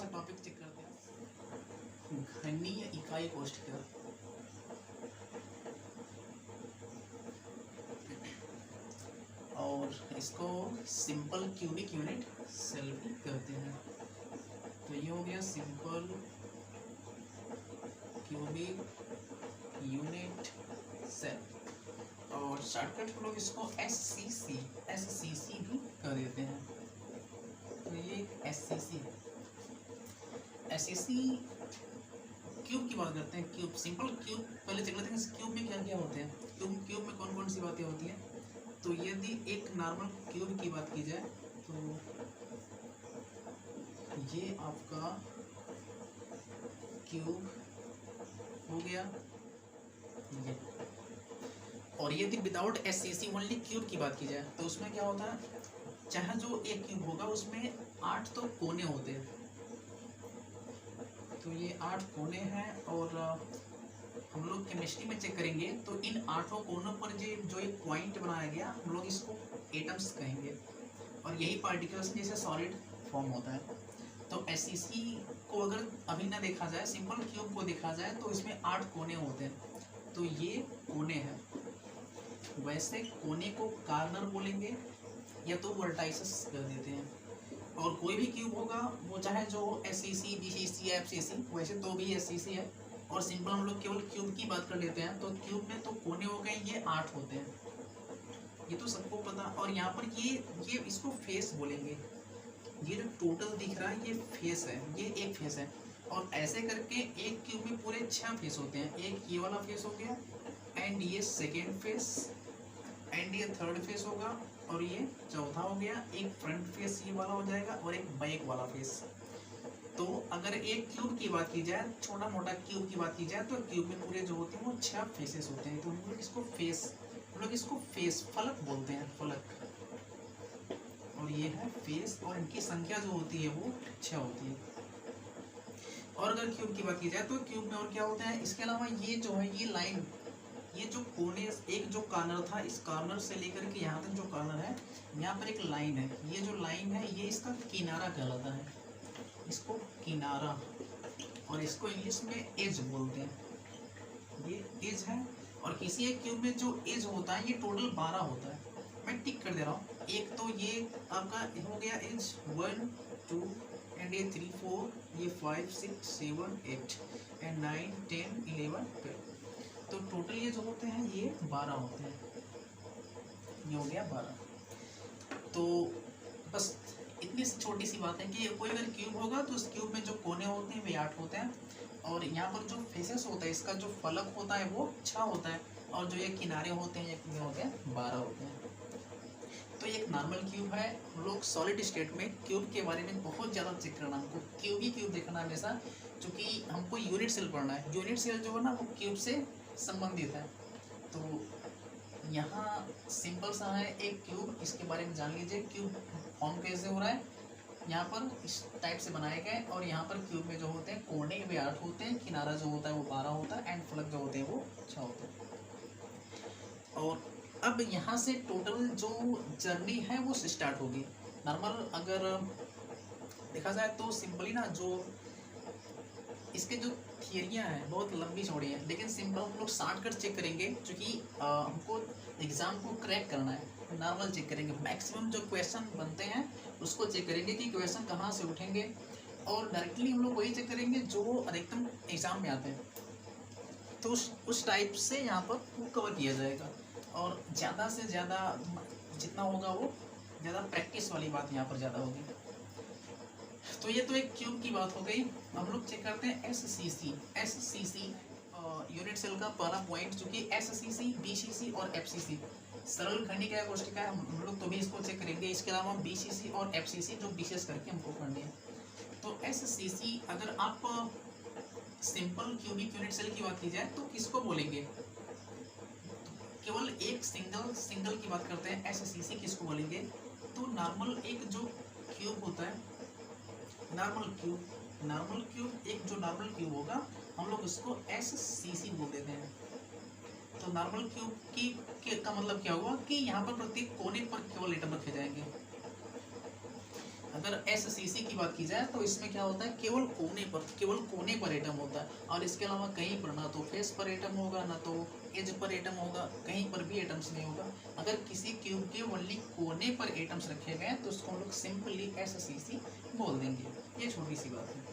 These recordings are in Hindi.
सा टॉपिक चेक करते हैं, घनीय इकाई कोष्ठिका। और इसको सिंपल क्यूबिक यूनिट सेल भी कहते हैं। तो ये हो गया सिंपल क्यूबिक यूनिट सेल, और शॉर्टकट हम लोग इसको SCC भी कर देते हैं। तो ये SCC है। SCC क्यूब की बात करते हैं। क्यूब, सिंपल क्यूब पहले चेक लेते हैं। क्यूब में क्या क्या होते हैं, क्यूब में कौन कौन सी बातें होती हैं। तो यदि एक नॉर्मल क्यूब की बात की जाए तो ये आपका क्यूब हो गया ये। और यदि विदाउट SCC ओनली क्यूब की बात की जाए तो उसमें क्या होता है, चाहे जो एक क्यूब होगा उसमें 8 तो कोने होते हैं। तो ये 8 कोने हैं, और हम लोग केमिस्ट्री में चेक करेंगे तो इन 8 कोनों पर जो एक पॉइंट बनाया गया हम लोग इसको एटम्स कहेंगे, और यही पार्टिकल्स जैसे सॉलिड फॉर्म होता है। तो SCC को अगर अभी ना देखा जाए, सिंपल क्यूब को देखा जाए तो इसमें 8 कोने होते हैं। तो ये कोने हैं। वैसे कोने को कार्नर बोलेंगे या तो वर्टाइसेस कर देते हैं। और कोई भी क्यूब होगा वो चाहे जो SCC, BCC या FCC, वैसे तो भी SCC है। और सिंपल हम लोग केवल क्यूब की बात कर लेते हैं। तो क्यूब में तो कोने हो गए, ये 8 होते हैं, ये तो सबको पता। और यहाँ पर ये इसको फेस बोलेंगे। ये जो टोटल दिख रहा है ये फेस है, ये एक फेस है। और ऐसे करके एक क्यूब में पूरे 6 फेस होते हैं। एक ये वाला फेस हो गया, एंड ये सेकेंड फेस, एंड ये थर्ड फेस होगा, और ये चौथा हो गया। एक फ्रंट फेस ये वाला हो जाएगा, और एक बैक वाला फेस। तो अगर एक क्यूब की बात की जाए, छोटा मोटा क्यूब की बात की जाए, तो क्यूब में पूरे जो होते हैं वो 6 फेसेस होते हैं। तो हम लोग इसको फेस फलक बोलते हैं, फलक। और ये है फेस, और इनकी संख्या जो होती है वो 6 होती है। और अगर क्यूब की बात की जाए तो क्यूब में और क्या होता है, इसके अलावा ये जो है ये लाइन, ये जो कोने, एक जो कॉर्नर था, इस कॉर्नर से लेकर के यहाँ तक जो कॉर्नर है, यहाँ पर एक लाइन है। ये जो लाइन है ये इसका किनारा कहलाता है, इसको किनारा। और इसको इंग्लिश में एज बोलते हैं, ये एज है। और किसी एक क्यूब में जो एज होता है ये टोटल 12 होता है। मैं टिक कर दे रहा हूँ। एक तो ये आपका हो गया एज 1 2, एंड ये 3 4, ये 5 6 7 8, एंड 9 10 11 12। तो टोटल ये जो होते हैं ये 12 होते हैं। ये हो गया 12। तो बस इतनी छोटी सी बात है कि कोई अगर क्यूब होगा तो उस क्यूब में जो कोने होते हैं वे 8 होते हैं, और यहाँ पर जो फेसेस होता है, इसका जो फलक होता है वो 6 होता है, और जो ये किनारे होते हैं ये होते हैं 12 होते हैं। तो ये एक नॉर्मल क्यूब है। हम लोग सॉलिड स्टेट में क्यूब के बारे में बहुत ज़्यादा चेक करना, हमको क्यूब ही क्यूब देखना हमेशा, क्योंकि हमको यूनिट सेल पढ़ना है। यूनिट सेल जो है ना वो क्यूब से संबंधित है। तो यहाँ सिंपल सा है एक क्यूब, इसके बारे में जान लीजिए। क्यूब फॉर्म कैसे हो रहा है, यहाँ पर इस टाइप से बनाए गए, और यहाँ पर क्यूब में जो होते हैं कोने वे 8 होते हैं, किनारा जो होता है वो 12 होता है, एंड फलक जो होते हैं वो 6 होते हैं। और अब यहाँ से टोटल जो जर्नी है वो स्टार्ट होगी। नॉर्मल अगर देखा जाए तो सिंपली ना, जो इसके जो थियरियाँ हैं बहुत लंबी चौड़ी हैं, लेकिन सिंपल हम लोग शॉर्टकट चेक करेंगे, क्योंकि हमको एग्ज़ाम को क्रैक करना है। नॉर्मल चेक करेंगे, मैक्सिमम जो क्वेश्चन बनते हैं उसको चेक करेंगे कि क्वेश्चन कहाँ से उठेंगे, और डायरेक्टली हम लोग वही चेक करेंगे जो अधिकतम एग्ज़ाम में आते हैं। तो उस टाइप से यहाँ पर वो कवर किया जाएगा, और ज़्यादा से ज़्यादा जितना होगा वो ज़्यादा प्रैक्टिस वाली बात यहाँ पर ज़्यादा होगी। तो ये तो एक क्यूब की बात हो गई। हम लोग चेक करते हैं SCC यूनिट सेल का पहला पॉइंट, जो कि SCC, BCC और FCC सरल घनीय कोशिका है। हम लोग तो भी इसको चेक करेंगे। इसके अलावा BCC और FCC जो विशेष करके हमको पढ़नी है। तो SCC, अगर आप सिंपल क्यूबिक यूनिट सेल की बात की जाए तो किसको बोलेंगे, केवल एक सिंगल की बात करते हैं। SCC किसको बोलेंगे, तो नॉर्मल एक जो क्यूब होता है, नॉर्मल क्यूब एक जो नॉर्मल क्यूब होगा हम लोग उसको SCC बोल देते हैं। तो नॉर्मल क्यूब का मतलब क्या हुआ कि यहाँ पर प्रत्येक कोने पर केवल एटम रखे जाएंगे। अगर SCC की बात की जाए तो इसमें क्या होता है, केवल कोने पर एटम होता है, और इसके अलावा कहीं पर ना तो फेस पर एटम होगा, ना तो एज पर एटम होगा, कहीं पर भी एटम्स नहीं होगा। अगर किसी क्यूब के ओनली कोने पर एटम्स रखे गए तो उसको हम लोग सिंपली SCC बोल देंगे। ये छोटी सी बात है।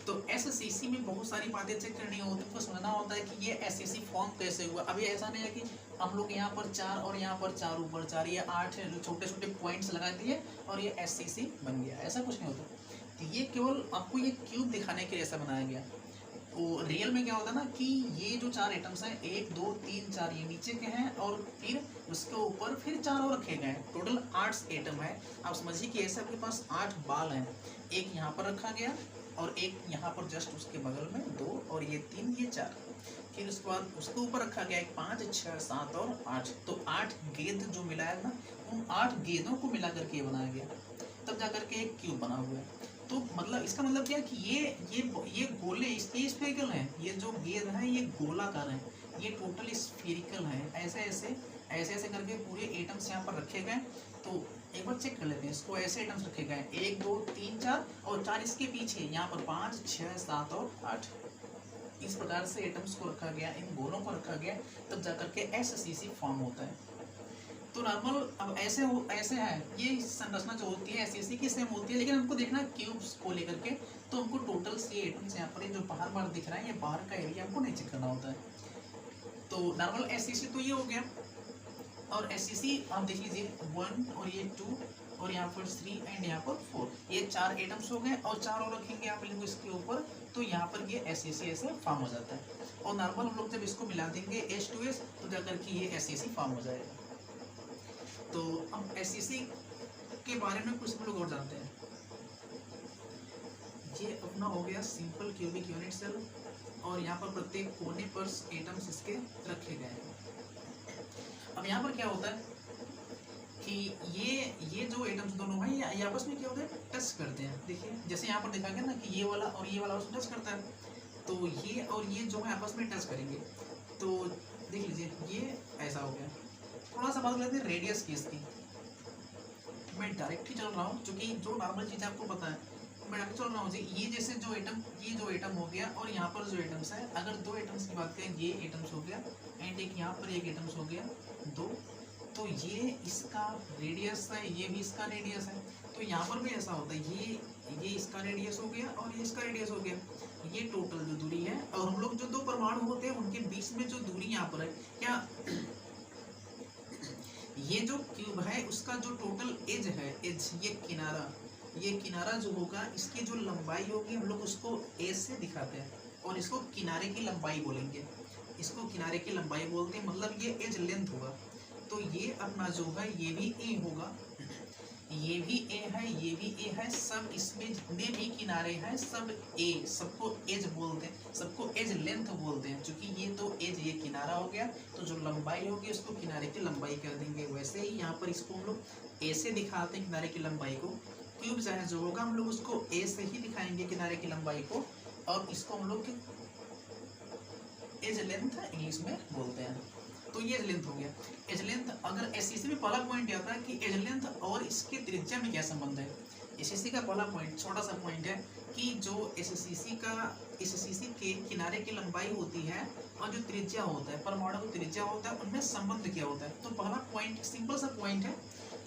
तो SCC में बहुत सारी बातें चेक करनी होती है, उसको समझना होता है कि ये SCC फॉर्म कैसे हुआ। अभी ऐसा नहीं है कि हम लोग यहाँ पर 4 और यहाँ पर 4 ऊपर 4, ये 8 छोटे छोटे पॉइंट्स लगा दिए और ये SCC बन गया, ऐसा कुछ नहीं होता। तो ये केवल आपको ये क्यूब दिखाने के लिए ऐसा बनाया गया। तो रियल में क्या होता है ना कि ये जो 4 एटम्स हैं, 1 2 3 4 ये नीचे के हैं, और फिर उसके ऊपर फिर 4 और रखे गए हैं, टोटल 8 एटम है। आप समझिए कि ऐसे आपके पास 8 बाल हैं, एक यहाँ पर रखा गया और एक यहाँ पर जस्ट उसके बगल में 2, और ये 3 ये 4, फिर उसके बाद उसके ऊपर रखा गया एक 5 6 7 और 8। तो 8 गेंद जो मिलाया ना, उन 8 गेंदों को मिला करके ये बनाया गया, तब जाकर के एक क्यूब बना हुआ है। तो मतलब इसका मतलब क्या है कि ये गोले इसलिए स्फेरिकल हैं, ये जो गेंद है ये गोलाकार है, ये टोटल स्फेरिकल है। ऐसे ऐसे करके पूरे एटम्स यहाँ पर रखे गए। तो एक बार चेक कर लेते हैं इसको, ऐसे एटम्स रखे गए 1 2 3 4 और 4 इसके पीछे, यहाँ पर 5 6 7 और 8। इस प्रकार से एटम्स को रखा गया, इन गोलों को रखा गया, तब जाकर के SCC फॉर्म होता है। तो नॉर्मल अब ऐसे है, ये संरचना जो होती है SCC की सेम होती है, लेकिन हमको देखना है क्यूब्स को लेकर के। तो हमको टोटल से एटम्स यहाँ पर जो बाहर दिख रहा है, ये बाहर का एरिया हमको नहीं चेक करना होता है। तो नॉर्मल SCC तो ये हो गया, और SCC आप देख लीजिए 1 और ये 2 और यहाँ पर 3 एंड यहाँ पर 4, ये 4 एटम्स हो गए, और 4 और रखेंगे आप लोग इसके ऊपर, तो यहाँ पर ये SCC ऐसे फॉर्म हो जाता है। और नॉर्मल हम लोग जब इसको मिला देंगे H2S, तो जाकर के ये SCC फॉर्म हो जाएगा। तो अब SCC के बारे में कुछ हम लोग और जानते हैं। ये अपना हो गया सिंपल क्यूबिक यूनिट सेल, और यहाँ पर प्रत्येक कोने पर एटम्स इसके रखे गए हैं। अब यहाँ पर क्या होता है कि ये जो एटम्स दोनों हैं ये आपस में क्या होता है, टच करते हैं। देखिए जैसे यहाँ पर देखा गया ना कि ये वाला और ये वाला उसमें टच करता है, तो ये और ये जो है आपस में टच करेंगे। तो देख लीजिए ये ऐसा हो गया। थोड़ा सा बात करते हैं रेडियस की इसकी। मैं डायरेक्ट ही चल रहा हूँ, क्योंकि जो नॉर्मल चीज़ आपको पता है, मैं डायरेक्ट चल रहा हूँ जी। ये जैसे जो एटम हो गया, और यहाँ पर जो एटम्स है, अगर 2 एटम्स की बात करें, ये एटम्स हो गया एंड एक यहाँ पर एक एटम्स हो गया 2, तो ये इसका रेडियस है, ये भी इसका रेडियस है। तो यहाँ पर भी ऐसा होता है, ये इसका रेडियस हो गया और ये इसका रेडियस हो गया, ये टोटल जो दूरी है। और हम लोग जो 2 परमाणु होते हैं उनके बीच में जो दूरी यहाँ पर है, क्या ये जो क्यूब है उसका जो टोटल एज है, एज ये किनारा जो होगा, इसकी जो लंबाई होगी, हम लोग उसको एज से दिखाते हैं, और इसको किनारे की लंबाई बोलेंगे। इसको किनारे की लंबाई बोलते हैं, मतलब ये एज लेंथ होगा। तो ये अपना जो है ये भी ए होगा, ये भी ए है, ये भी ए है, सब इसमें जितने भी किनारे हैं सब ए, सबको एज बोलते हैं, सबको एज लेंथ बोलते हैं। क्योंकि ये तो एज, ये किनारा हो गया, तो जो लंबाई होगी उसको किनारे की लंबाई कर देंगे। वैसे ही यहाँ पर इसको हम लोग ए से दिखाते हैं किनारे की लंबाई को। क्यूब चाहे जो होगा हम लोग उसको ए से ही दिखाएंगे किनारे की लंबाई को, और इसको हम लोग एज लेंथ इंग्लिश में बोलते हैं। तो ये एज लेंथ हो गया। एज लेंथ, अगर SCC में पहला पॉइंट आता है कि एज लेंथ और इसके त्रिज्या में क्या संबंध है। SCC का पहला पॉइंट, छोटा सा पॉइंट है कि जो SCC के किनारे की लंबाई होती है और जो त्रिज्या होता है, परमाणु का त्रिज्या होता है, उनमें संबंध क्या होता है। तो पहला पॉइंट सिंपल सा पॉइंट है,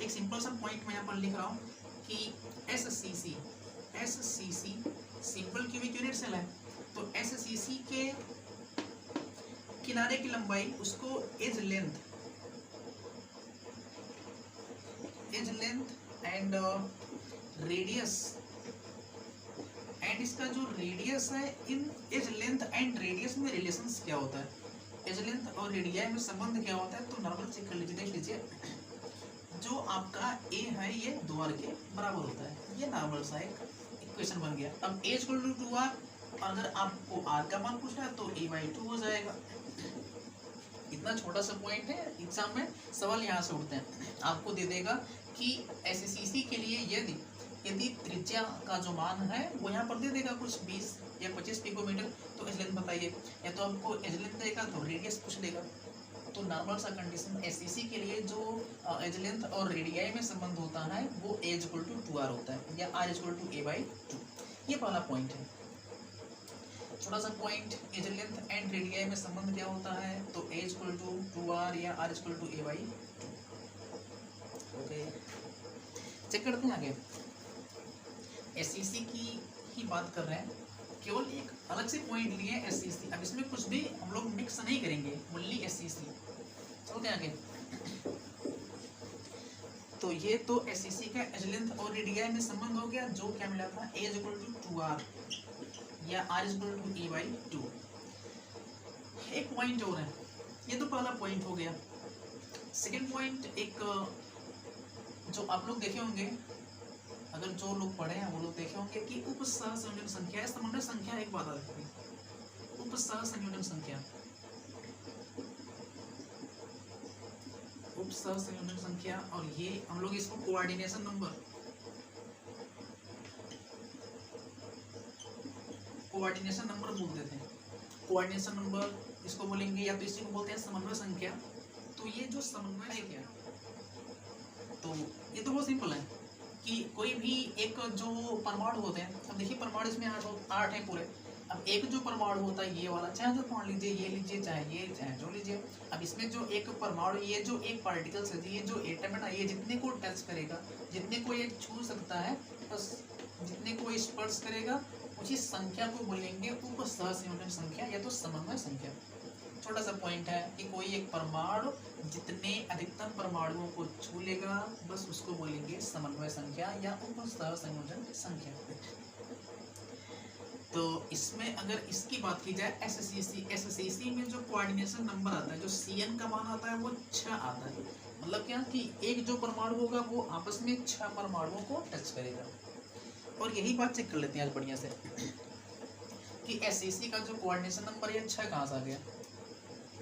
एक सिंपल सा पॉइंट मैं यहाँ पर लिख रहा हूँ कि SCC simple cubic unit cell है। तो SCC के किनारे की लंबाई उसको edge length and radius, and इसका जो रेडियस है, इन एज लेंथ एंड रेडियस में रिलेशंस क्या होता है, एज लेंथ और रेडियस में संबंध क्या होता है। तो नॉर्मल चेक कर लीजिए, देख लीजिए जो आपका ए है ये 2r के बराबर होता है। ये नॉर्मल सा एक इक्वेशन बन गया। अब a इक्वल टू 2r, अगर आपको r का मान पूछा है तो a/2 हो जाएगा। इतना छोटा सा पॉइंट है, एग्जाम में सवाल यहाँ से उठते हैं। आपको दे देगा कि SCC के लिए यदि त्रिज्या का जो मान है वो यहाँ पर दे देगा कुछ 20 या 25 पिकोमीटर, तो एज लेंथ बताइए। या तो आपको एज लेंथ देगा तो रेडियस पूछ लेगा। तो नॉर्मल सा कंडीशन एससीसी के लिए जो एज लेंथ और रेडियाई में संबंध होता है वो एज इक्वल टू 2r होता है या r इक्वल टू a/2। ये पहला पॉइंट है। छोटा सा point, edge length and radii में संबंध क्या होता है, तो a इक्वल टू 2r या r equal to a/2। Okay, check करते हैं आगे। एससीसी की ही बात कर रहे हैं, केवल एक अलग से पॉइंट लिए हैं एससीसी। अब इसमें कुछ भी हम लोग मिक्स नहीं करेंगे, ओनली एससीसी। चलते हैं आगे। तो ये तो एससीसी का एज लेंथ और रेडियाई में संबंध हो गया, जो क्या मिला था, a इक्वल टू 2r या r इक्वल टू a/2। एक पॉइंट और है, ये तो पहला पॉइंट हो गया। सेकेंड पॉइंट, एक जो आप लोग देखे होंगे, अगर जो लोग पढ़े हैं वो लोग देखे होंगे कि उपसह संयोजन संख्या, समन्वय संख्या एक बात आती है, उपसह संयोजन संख्या, उपसह संयोजन संख्या, और ये हम लोग इसको कोऑर्डिनेशन नंबर, कोऑर्डिनेशन नंबर बोलते थे। कोऑर्डिनेशन नंबर इसको बोलेंगे, या तो इसी को बोलते हैं समन्वय संख्या। तो ये जो समन्वय है क्या, तो ये तो बहुत सिंपल है कि कोई भी एक जो परमाणु होते हैं, अब देखिए परमाणु इसमें 8 है पूरे। अब एक जो परमाणु होता है ये वाला, चाहे जो मान लीजिए ये लीजिए, चाहे ये, चाहे जो लीजिए। अब इसमें जो एक परमाणु, ये जो एक पार्टिकल्स है, ये जो एटम है ना, ये जितने को टच करेगा, जितने को ये छू सकता है, बस जितने को स्पर्श करेगा, उसी संख्या को बोलेंगे उपसहसंयोजन संख्या या तो समन्वय संख्या। छोटा सा पॉइंट है कि कोई एक परमाणु जितने अधिकतम परमाणुओं को छू लेगा, बस उसको बोलेंगे समन्वय संख्या या उपसहसंयोजन संख्या। तो इसमें अगर इसकी बात की जाए एससीसी में जो कोऑर्डिनेशन नंबर आता है, जो CN का मान आता है वो 6 आता है। मतलब क्या कि एक जो परमाणु होगा वो आपस में 6 परमाणुओं को टच करेगा। और यही बात चेक कर लेते हैं आज बढ़िया से कि एससीसी का जो कोऑर्डिनेशन नंबर है 6 कहाँ से आ गया।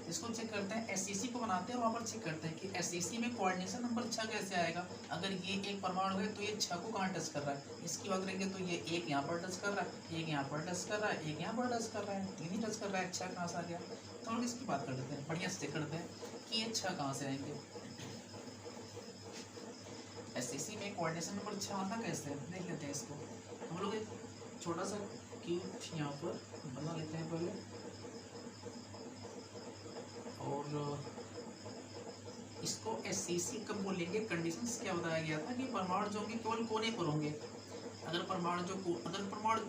इसको चेक करते हैं, एससीसी को बनाते हैं और वहाँ पर चेक करते हैं कि एससीसी में कोऑर्डिनेशन नंबर 6 कैसे आएगा। अगर ये एक परमाणु है तो ये 6 को कहाँ टच कर रहा है, इसकी बात करेंगे तो ये एक यहाँ पर टच कर रहा है, एक यहाँ पर टच कर रहा है, एक यहाँ पर टच कर रहा है, 3 ही टच कर रहा है, 6 कहाँ से आ गया। तो हम इसकी बात कर लेते हैं, बढ़िया से चेक करते हैं कि ये 6 कहाँ से आएंगे। एससीसी में कोऑर्डिनेशन नंबर 6 आता कैसे, देख लेते हैं इसको। हम लोग एक छोटा सा क्यूब यहाँ पर बना लेते हैं पहले, और इसको एससीसी कब बोलेंगे, कंडीशंस क्या बताया गया था कि परमाणु जो होंगे केवल कोने पर होंगे। अगर परमाणु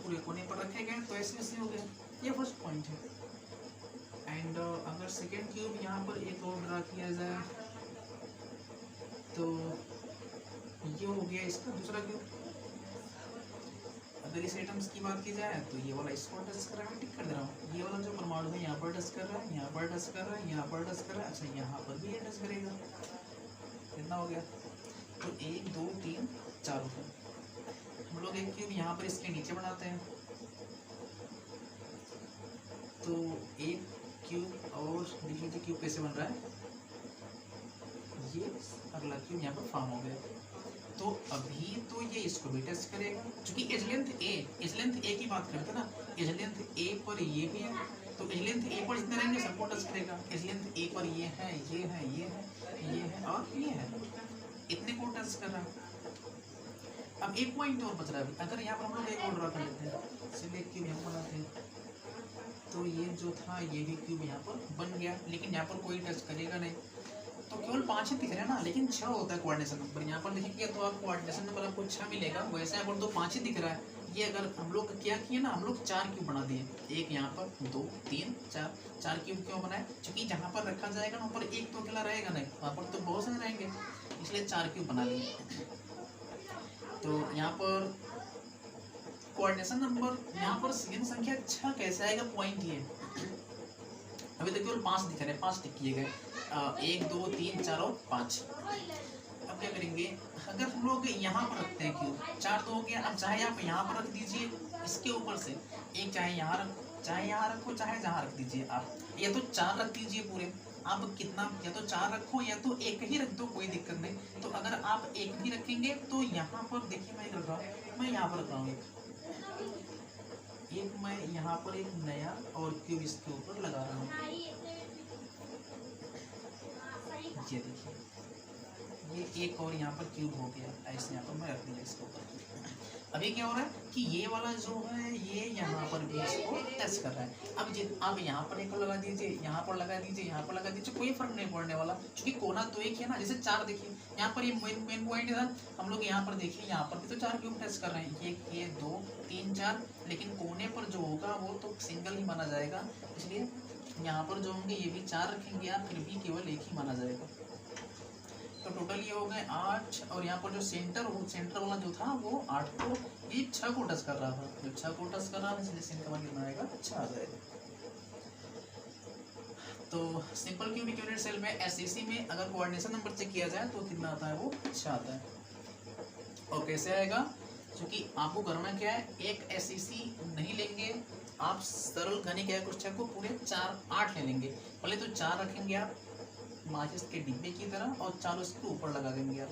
पूरे कोने पर रखे गए तो एससीसी हो गया। ये फर्स्ट पॉइंट है। एंड अगर सेकेंड क्यूब यहाँ पर एक और ड्रा किया जाए तो ये हो गया इसका दूसरा क्यूब। अगर इस आइटम्स की बात की जाए तो ये वाला इसको टच कर रहा है, मैं टिक कर दे रहा हूँ। ये वाला जो परमाणु है यहाँ पर टच कर रहा है, यहाँ पर टच कर रहा है, यहाँ पर टच कर रहा है, अच्छा यहाँ पर भी ये टच करेगा। कितना हो गया, तो 1 2 3 4 हो गया। हम लोग एक क्यूब यहाँ पर इसके नीचे बनाते हैं, तो एक क्यूब और देख लीजिए क्यूब कैसे बन रहा है, ये अगला क्यूब यहाँ पर फॉर्म हो गया। तो अभी तो ये इसको भी टच करेगा, क्योंकि एज लेंथ ए की बात करते हैं ना, एज लेंथ ए पर ये भी है, तो एज लेंथ ए पर जितने रहेंगे सबको टच करेगा। एज लेंथ ए पर ये है, ये है, ये है, ये है और ये है, इतने को टच कर रहा है। अब एक पॉइंट और बच रहा है। अगर यहाँ पर हम लोग एक और ड्रा कर लेते हैं, चलिए क्यूब यहाँ बनाते हैं, तो ये जो था ये भी क्यूब यहाँ पर बन गया, लेकिन यहाँ पर कोई टच करेगा नहीं। तो केवल 5 ही दिख रहे हैं ना, लेकिन 6 होता है कोऑर्डिनेशन नंबर। यहाँ पर देखिए तो आप कोऑर्डिनेशन नंबर आपको 6 मिलेगा, वैसे यहाँ पर तो 5 ही दिख रहा है। ये अगर हम लोग क्या किए ना, हम लोग 4 क्यूब बना दिए, एक यहाँ पर, 2 3 4 क्यूब क्यों बनाए, क्योंकि जहाँ पर रखा जाएगा ना वहाँ पर एक तो अकेला रहेगा नहीं, वहाँ पर तो बहुत सारे रहेंगे, इसलिए 4 क्यूब बना लिए। तो यहाँ पर कोऑर्डिनेशन नंबर, यहाँ पर सीएन संख्या 6 कैसे आएगा, पॉइंट ये अभी तक केवल 5 दिख रहे हैं, 5 टिक किए गए, 1 2 3 4 और 5। अब क्या करेंगे, अगर हम लोग यहाँ पर रखते हैं क्यूब, 4 तो हो गया। अब चाहे आप यहाँ पर रख दीजिए इसके ऊपर से एक, चाहे यहाँ रखो, चाहे जहाँ रख दीजिए आप, या तो 4 रख दीजिए पूरे। आप कितना, या तो 4 रखो या तो एक ही रख दो, कोई दिक्कत नहीं। तो अगर आप एक भी रखेंगे तो यहाँ पर देखिए मैं रख रहा हूँ, मैं यहाँ पर रख रहा हूँ एक मैं यहाँ पर एक नया और क्यूब इसके ऊपर लगा रहा हूँ। ये देखिए, ये एक और यहाँ पर क्यूब हो गया, ऐसे यहाँ पर मैं रख दिया इसके ऊपर। अभी क्या हो रहा है कि ये वाला जो है ये यहाँ पर भी इसको टच कर रहा है। अब यहाँ पर एक लगा दीजिए, यहाँ पर लगा दीजिए, यहाँ पर लगा दीजिए, कोई फर्क नहीं पड़ने वाला, क्योंकि कोना तो एक है ना। जैसे चार देखिए, यहाँ पर ये मेन पॉइंट है, हम लोग यहाँ पर देखिए, यहाँ पर भी तो चार क्यूब टच कर रहे हैं, ये 2 3 4, लेकिन कोने पर जो होगा वो तो सिंगल ही माना जाएगा, इसलिए यहाँ पर जो होंगे ये भी 4 रखेंगे आप, फिर भी केवल एक ही माना जाएगा। तो टोटल ये हो गए 8, और यहाँ पर जो सेंटर वाला जो था वो 8 को, ये 6 को टच कर रहा था, जो 6 को टच कर रहा था, इसलिए सेंटर वाला कितना आएगा, 6 आ जाएगा। तो सिंपल क्यूबिक यूनिट सेल में एससीसी में अगर कोऑर्डिनेशन नंबर चेक किया जाए तो कितना आता है, वो 6 आता है। और कैसे आएगा, क्योंकि आपको करना क्या है, एक एससीसी नहीं लेंगे आप, सरल घनिक या कुछ को पूरे 4 8 ले लेंगे। पहले तो 4 रखेंगे आप माचिस के डिब्बे की तरह, और 4 उसके ऊपर लगा देंगे आप,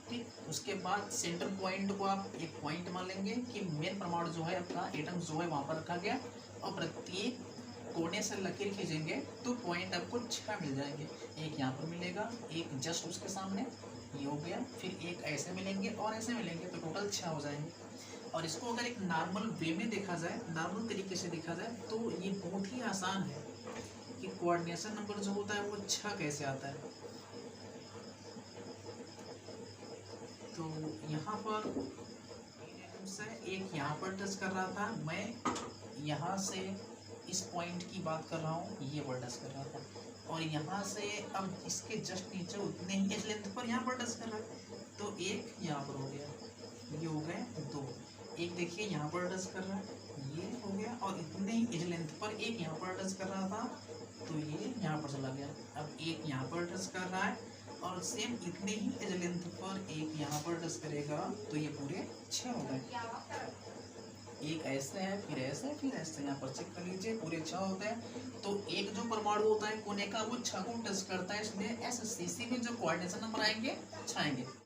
ठीक। उसके बाद सेंटर पॉइंट को आप एक पॉइंट मान लेंगे कि मेन परमाणु जो है आपका एटम जो है वहाँ पर रखा गया, और प्रत्येक कोने से लकीर खींचेंगे तो पॉइंट आपको 6 मिल जाएंगे। एक यहाँ पर मिलेगा, एक जस्ट उसके सामने, ये हो गया, फिर एक ऐसे मिलेंगे और ऐसे मिलेंगे, तो टोटल 6 हो जाएंगे। और इसको अगर एक नॉर्मल वे में देखा जाए, नॉर्मल तरीके से देखा जाए, तो ये बहुत ही आसान है कि कोऑर्डिनेशन नंबर जो होता है वो 6 कैसे आता है। तो यहाँ पर से एक यहाँ पर टच कर रहा था, मैं यहाँ से इस पॉइंट की बात कर रहा हूँ, ये पर टच कर रहा था, और यहाँ से अब इसके जस्ट नीचे उतने ही एज लेंथ पर यहाँ पर टच कर रहा है, तो एक यहाँ पर हो गया, ये हो गए 2। एक देखिए यहाँ पर टच कर रहा है, ये हो गया, और इतने ही एज लेंथ पर एक यहाँ पर टच कर रहा था, तो ये यहाँ पर चला गया। अब एक यहाँ पर टच कर रहा है, और सेम इतने ही एज लेंथ पर एक यहाँ पर टच करेगा, तो ये पूरे 6 हो गए। एक ऐसे है, फिर ऐसे, फिर ऐसे, यहाँ पर चेक कर लीजिए, पूरे 6 होते हैं। तो एक जो परमाणु होता है कोने का वो 6 को टच करता है, इसलिए एससीसी में जो कोऑर्डिनेशन नंबर आएंगे 6 आएंगे।